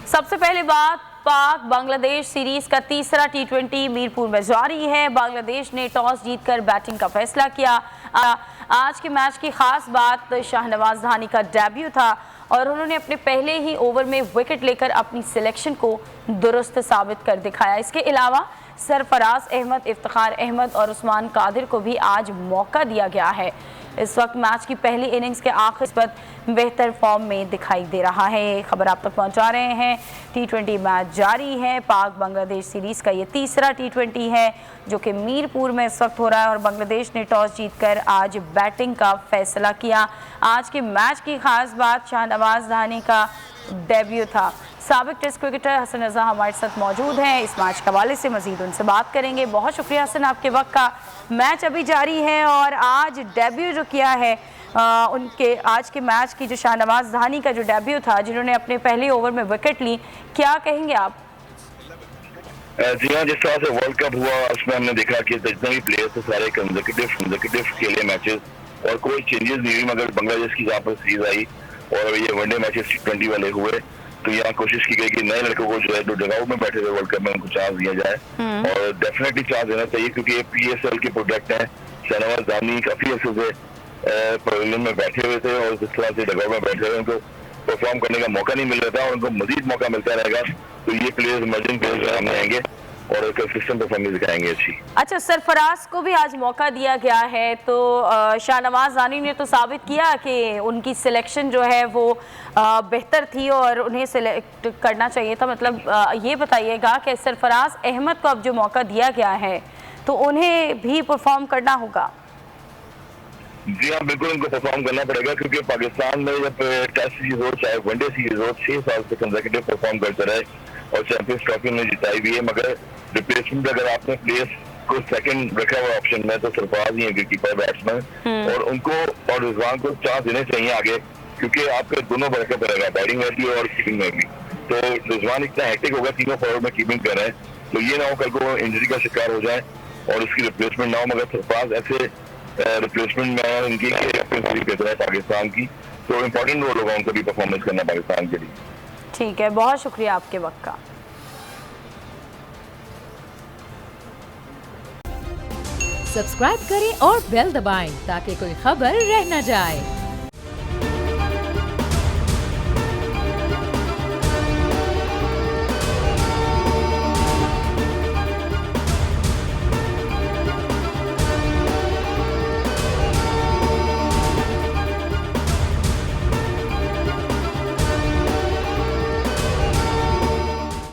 सबसे पहले बात पाक बांग्लादेश सीरीज का तीसरा टी20 मीरपुर में जारी है। बांग्लादेश ने टॉस जीतकर बैटिंग का फैसला किया। आज के मैच की खास बात शाहनवाज धानी का डेब्यू था और उन्होंने अपने पहले ही ओवर में विकेट लेकर अपनी सिलेक्शन को दुरुस्त साबित कर दिखाया। इसके अलावा सरफराज अहमद, इफ्तिखार अहमद और उस्मान कादिर को भी आज मौका दिया गया है। इस वक्त मैच की पहली इनिंग्स के आखिर पर बेहतर फॉर्म में दिखाई दे रहा है। खबर आप तक पहुंचा रहे हैं। टी20 मैच जारी है। पाक बांग्लादेश सीरीज का ये तीसरा टी20 है जो कि मीरपुर में इस वक्त हो रहा है और बांग्लादेश ने टॉस जीतकर आज बैटिंग का फैसला किया। आज के मैच की खास बात शाहनवाज धानी का डेब्यू था। साबिक टेस्ट क्रिकेटर हसन रजा हमारे साथ मौजूद हैं। इस मैच के हवाले से मजीद उनसे बात करेंगे। बहुत शुक्रिया हसन आपके वक्त का। मैच अभी जारी है और आज डेब्यू जो किया है उनके आज के मैच की जो शाहनवाज धानी का जो डेब्यू था, जिन्होंने अपने पहले ओवर में विकेट ली, क्या कहेंगे आप? जी हाँ, जिस तरह से वर्ल्ड कप हुआ उसमें हमने देखा कि जितने भी प्लेयर्स थे सारे कंसेक्यूटिव खेले मैचेस और कोई चेंजेस नहीं हुई, मगर बांग्लादेश की जहाँ पर सीरीज आई और ये वनडे मैचेस टी20 वाले हुए तो यहाँ कोशिश की गई कि नए लड़कों को जो है जो डगआउट में बैठे थे वर्ल्ड कप में उनको चांस दिया जाए और डेफिनेटली चांस देना चाहिए क्योंकि ये PSL के प्रोडक्ट हैं। शाहनवाज धानी काफी अर्से से पवेलियन में बैठे हुए थे और जिस तरह से डगआउट में बैठे हुए उनको परफॉर्म करने का मौका नहीं मिल रहा था और उनको मजीद मौका मिलता रहेगा तो ये प्लेयर्स इमर्जिंग प्लेयर्स सामने आएंगे और कंसिस्टेंट परफॉर्मेंस दिखाएंगे अच्छी। अच्छा, सरफराज को भी आज मौका दिया गया है तो शाहनवाज धानी ने तो साबित किया कि उनकी सिलेक्शन जो है वो बेहतर थी और उन्हें सिलेक्ट करना चाहिए था। मतलब ये बताइएगा कि सरफराज अहमद को अब जो मौका दिया गया है तो उन्हें भी परफॉर्म करना होगा। जी हाँ, बिल्कुल उनको परफॉर्म करना पड़ेगा क्योंकि पाकिस्तान में जब टेस्ट सीरीज हो चाहे वनडे सीरीज हो 6 साल से कंसेक्यूटिव परफॉर्म करते रहे और चैंपियंस ट्रॉफी में जिताई भी है, मगर रिप्लेसमेंट अगर आपने प्लेयर्स को सेकंड रखा हुआ ऑप्शन में तो सरफराज ही है कीपर बैट्समैन और उनको और रिजवान को चांस देने चाहिए आगे क्योंकि आपके दोनों बैकअप रहेगा बैटिंग में भी और कीपिंग में भी। तो रिजवान इतना हैक्टिक होगा, तीनों फॉरवर्ड में कीपिंग कर रहे हैं तो ये ना हो कल को इंजरी का शिकार हो जाए और उसकी रिप्लेसमेंट ना हो, मगर सरफराज ऐसे रिप्लेसमेंट में इनकी बेहतर है पाकिस्तान की तो इम्पोर्टेंट रोल होगा उनको भी परफॉर्मेंस करना पाकिस्तान के लिए। ठीक है, बहुत शुक्रिया आपके वक्त का। सब्सक्राइब करें और बेल दबाएं ताकि कोई खबर रह न जाए।